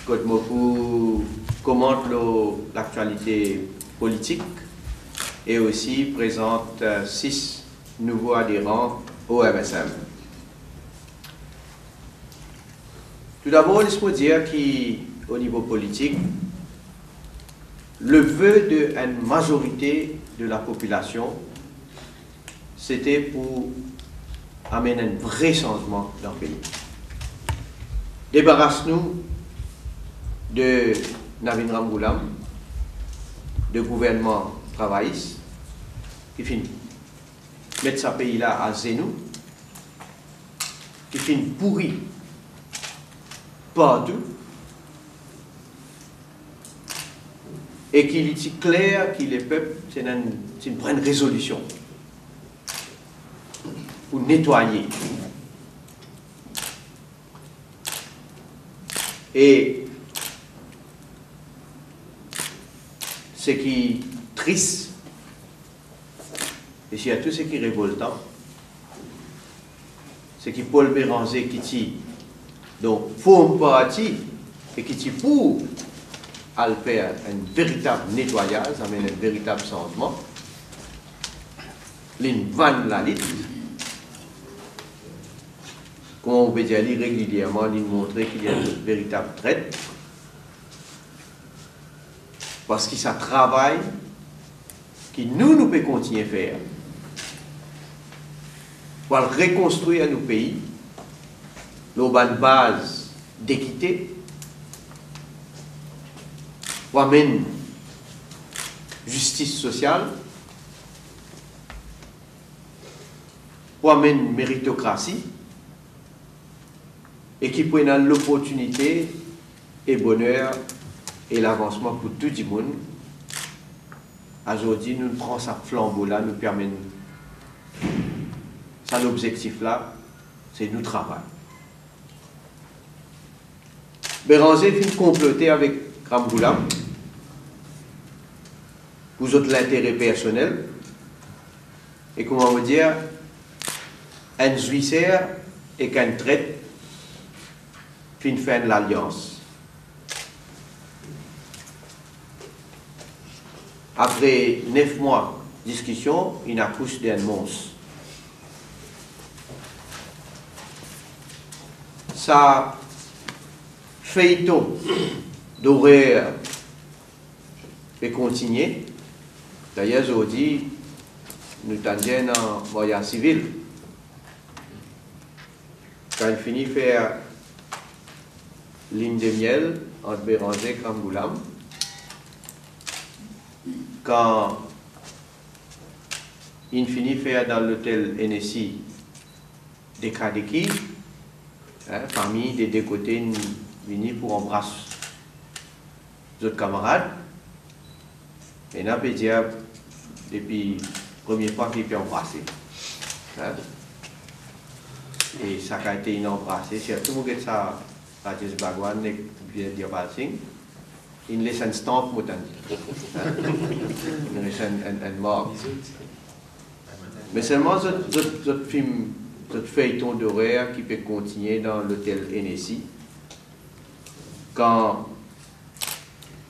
quand je commente l'actualité politique et aussi présente 6 nouveaux adhérents au MSM. Tout d'abord, il faut dire qu'au niveau politique, le vœu d'une majorité de la population, c'était pour amener un vrai changement dans le pays. Débarrasse-nous de Navin Ramgoolam, de gouvernement travailliste, qui finit mettre ce pays-là à zéro, qui finit pourri partout, et qu'il est clair que les peuples, c'est une bonne résolution pour nettoyer. Et ce qui est triste, et surtout ce qui est révoltant, c'est que Paul Béranger qui dit donc forme partie et qui dit pour faire un véritable nettoyage, amener un véritable changement, l'une vanne la lutte, comme on peut dire régulièrement, l'une montrer qu'il y a une véritable traite, parce que ça travaille que nous pouvons continuer à faire pour reconstruire nos pays, nos bonnes bases d'équité, pour amener justice sociale, pour amener méritocratie, et qui prennent l'opportunité et bonheur et l'avancement pour tout le monde. Aujourd'hui, nous prenons ce flambeau-là, nous permet. Ça, l'objectif-là, c'est nous travailler. Béranger finit comploter avec Ramgoolam pour l'intérêt personnel et comment on va dire, un juicière et qu'un traite fin faire l'alliance. Après 9 mois de discussion, il accouche d'un monstre. Ça feuilleton d'horaire et continuer. D'ailleurs, aujourd'hui, nous tendions en voyage civil. Quand il finit de faire ligne de miel entre Béranger et Ramgoolam, quand il finit de faire dans l'hôtel NSI des Kadeki, famille des deux côtés venus pour embrasser les autres camarades. Et là, on peut dire, depuis la première fois qu'il peut embrasser. Et ça a été une embrassée. Surtout que ça, Rajesh Bhagwan et Diabal Singh, il laisse un stamp, il laisse un mort. Mais seulement ce film, ce feuilleton d'horaire qui peut continuer dans l'hôtel NSI, quand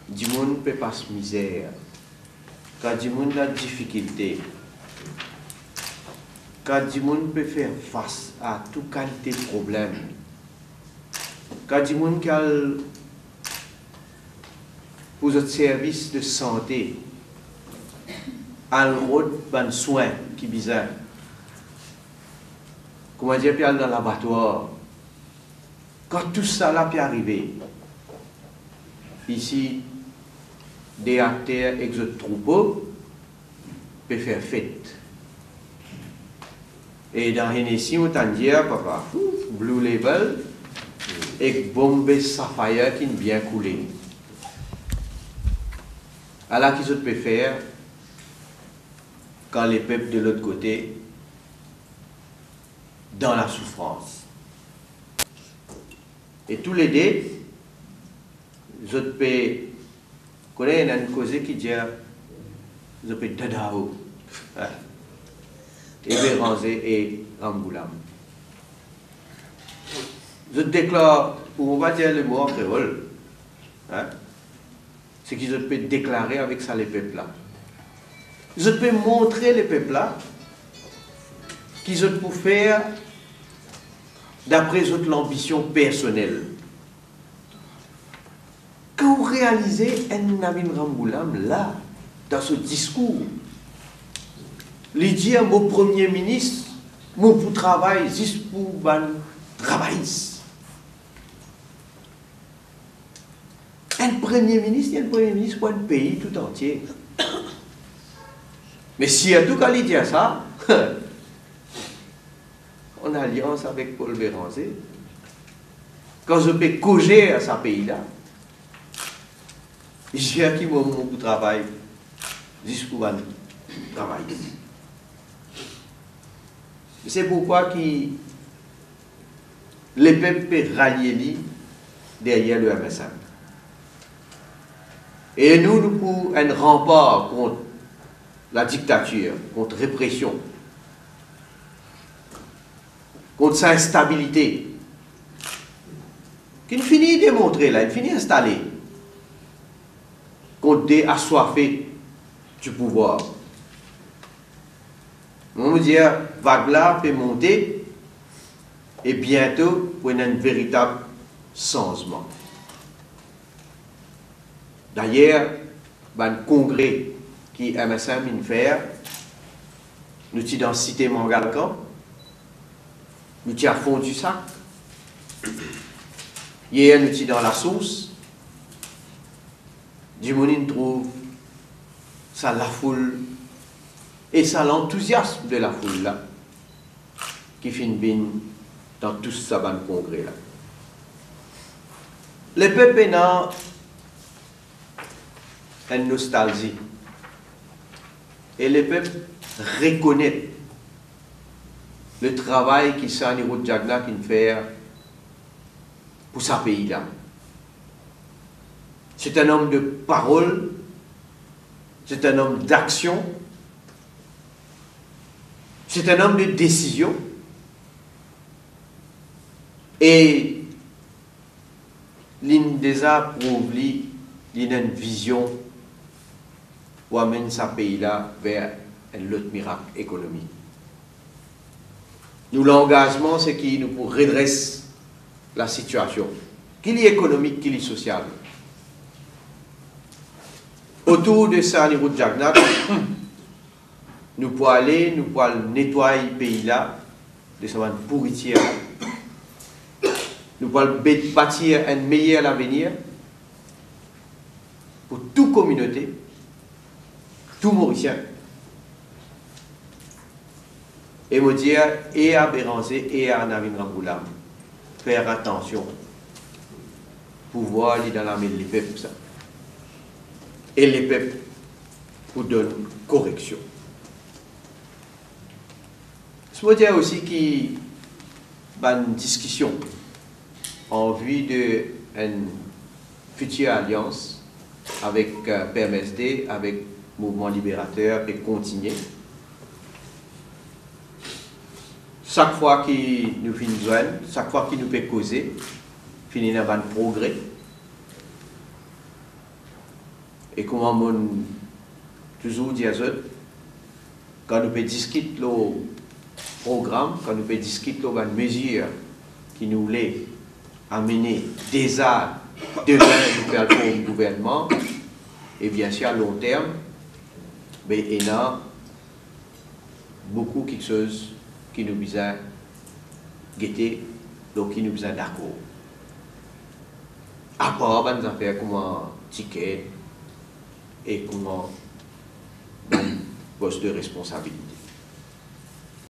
du monde peut passer misère, quand du monde a difficulté, quand du monde peut faire face à toute qualité de problème, quand du monde qui a pour votre service de santé, à un soin qui est bizarre, comment dire, puis dans l'abattoir, quand tout ça là peut arriver, ici, des acteurs et des troupeaux peuvent faire fête. Et dans Hennessy, on t'a dit, papa, Blue Label, et Bombay Sapphire qui est bien coulé. Alors, qu'est-ce que peut faire quand les peuples de l'autre côté, dans la souffrance? Et tous les deux, je peux connaître une cause qui dit, je peux Dadao, et Béranger et Ramgoolam. Je déclare, pour on va dire le mot en créole, hein, c'est qu'ils peuvent déclarer avec ça les peuples là. Ils peuvent montrer les peuples là qu'ils peuvent faire d'après l'ambition personnelle. Quand vous réalisez un Navin Ramboulam là, dans ce discours, il dit à mon premier ministre, mon pour travail, juste pour travail. Un premier ministre pour un pays tout entier. Mais si en tout cas il dit ça, en alliance avec Paul Béranger, quand je peux causer à ce pays-là, j'ai acquis mon travail, juste pour travailler. C'est pourquoi les peuples peuvent rallier derrière le MSM. Et nous pour un rempart contre la dictature, contre la répression, contre sa instabilité, qui finit de démontrer là, il finit installé, contre des assoiffés du pouvoir. On me dit, vague là peut monter et bientôt pour un véritable changement. D'ailleurs, le congrès qui MSM fait, nous sommes dans la cité Mangalcan, nous sommes à fond du sac. Hier, nous sommes dans la source. Du monde trouve ça la foule et ça l'enthousiasme de la foule là qui finit bien dans tout ce congrès là. Le peuple n'a une nostalgie et le peuple reconnaît le travail qui Sani Rudjagna qui fait pour sa pays là. C'est un homme de parole, c'est un homme d'action, c'est un homme de décision. Et l'une des a prouvé une vision pour amener sa pays-là vers un autre miracle économique. Nous, l'engagement, c'est qu'il nous redresse la situation, qu'il y ait économique, qu'il y ait social. Autour de ça, Sani Rudjagna, nous pouvons aller, nous pouvons nettoyer le pays-là de sa pourriture. Nous pouvons bâtir un meilleur avenir pour toute communauté, tout Mauricien. Et me dire, et à Béranger, et à Navin Ramboulam, faire attention, pouvoir aller dans la main des peuples, ça. Et les peuples pour donner correction. Je veux dire aussi qu'il y a une discussion en vue d'une future alliance avec PMSD, avec Mouvement Libérateur et continuer. Chaque fois qu'il nous fait une zone, chaque fois qu'il nous fait causer, finir dans un progrès. Et comment on toujours dit à eux, quand nous pouvons discuter le programme, quand nous pouvons discuter les mesures qui nous voulaient amener déjà demain nous faire le gouvernement, et bien sûr à long terme, mais il y a beaucoup quelque chose qui nous besoin guetter, donc qui nous besoin d'accord. À part des affaires comme un ticket, et comment un poste de responsabilité.